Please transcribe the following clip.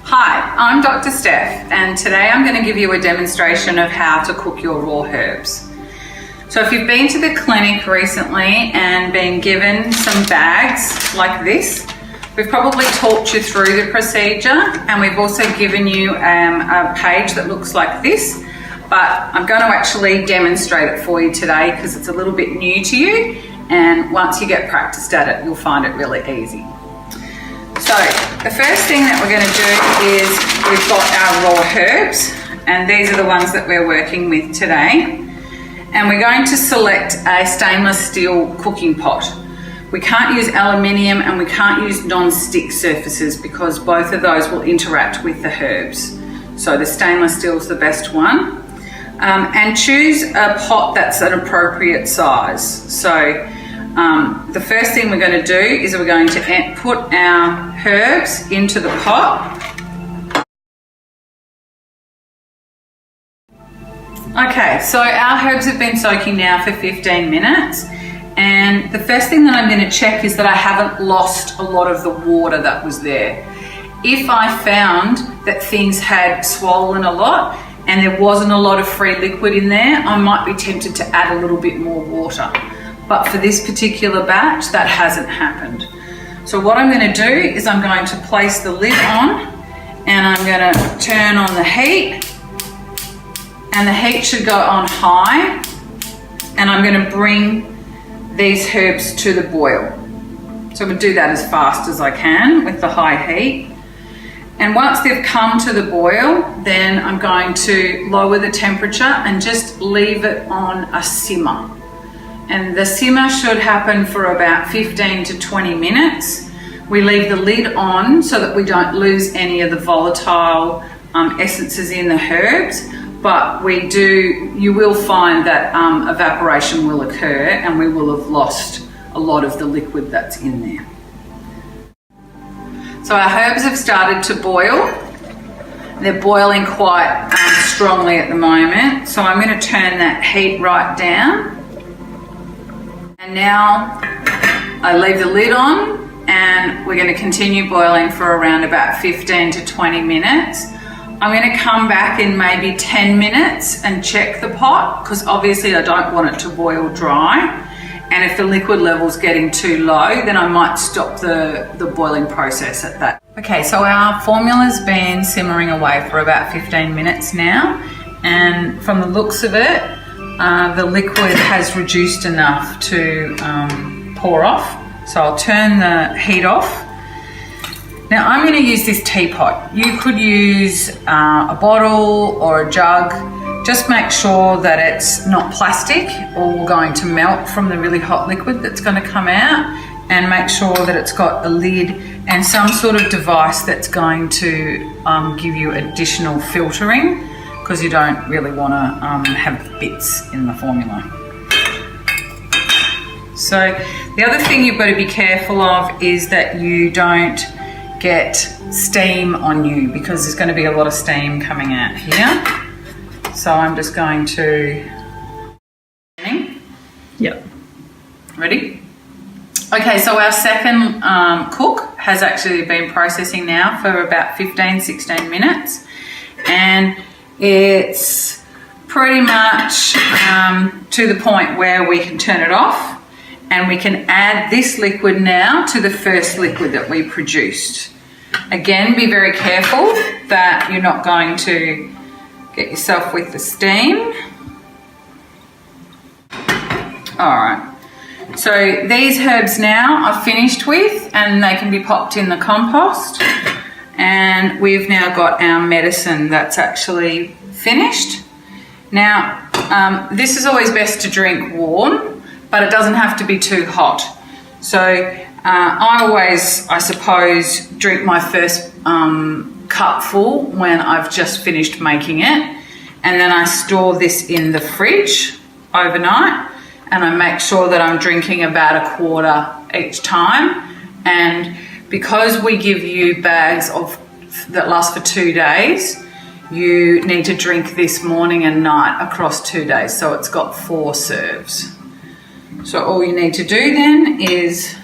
Hi, I'm Dr. Steph, and today I'm going to give you a demonstration of how to cook your raw herbs. So if you've been to the clinic recently and been given some bags like this, we've probably talked you through the procedure, and we've also given you a page that looks like this, but I'm going to actually demonstrate it for you today because it's a little bit new to you, and once you get practiced at it, you'll find it really easy. So the first thing that we're going to do is we've got our raw herbs, and these are the ones that we're working with today. And we're going to select a stainless steel cooking pot. We can't use aluminium and we can't use non-stick surfaces because both of those will interact with the herbs. So the stainless steel is the best one. And choose a pot that's an appropriate size. So the first thing we're going to do is we're going to put our herbs into the pot. Okay, so our herbs have been soaking now for 15 minutes, and the first thing that I'm going to check is that I haven't lost a lot of the water that was there. If I found that things had swollen a lot and there wasn't a lot of free liquid in there, I might be tempted to add a little bit more water. But for this particular batch, that hasn't happened. So what I'm going to do is I'm going to place the lid on, and I'm going to turn on the heat, and the heat should go on high, and I'm going to bring these herbs to the boil. So I'm going to do that as fast as I can with the high heat. And once they've come to the boil, then I'm going to lower the temperature and just leave it on a simmer. And the simmer should happen for about 15 to 20 minutes. We leave the lid on so that we don't lose any of the volatile essences in the herbs, but you will find that evaporation will occur and we will have lost a lot of the liquid that's in there. So our herbs have started to boil. They're boiling quite strongly at the moment. So I'm going to turn that heat right down. And now I leave the lid on, and we're going to continue boiling for around about 15 to 20 minutes. I'm going to come back in maybe 10 minutes and check the pot, because obviously I don't want it to boil dry. And if the liquid level's getting too low, then I might stop the boiling process at that. Okay, so our formula's been simmering away for about 15 minutes now, and from the looks of it, the liquid has reduced enough to pour off. So I'll turn the heat off. Now I'm going to use this teapot. You could use a bottle or a jug. Just make sure that it's not plastic or we're going to melt from the really hot liquid that's going to come out, and make sure that it's got a lid and some sort of device that's going to give you additional filtering, because you don't really want to have bits in the formula. So the other thing you've got to be careful of is that you don't get steam on you, because there's going to be a lot of steam coming out here. So I'm just going to... Yep. Ready? Okay, so our second cook has actually been processing now for about 15-16 minutes, and it's pretty much to the point where we can turn it off, and we can add this liquid now to the first liquid that we produced. Again, be very careful that you're not going to get yourself with the steam. All right, so these herbs now are finished with, and they can be popped in the compost. And we've now got our medicine that's actually finished. Now, this is always best to drink warm, but it doesn't have to be too hot. So I always, I suppose, drink my first cupful when I've just finished making it, and then I store this in the fridge overnight, and I make sure that I'm drinking about a quarter each time. And because we give you bags that last for 2 days, you need to drink this morning and night across 2 days. So it's got 4 serves. So all you need to do then is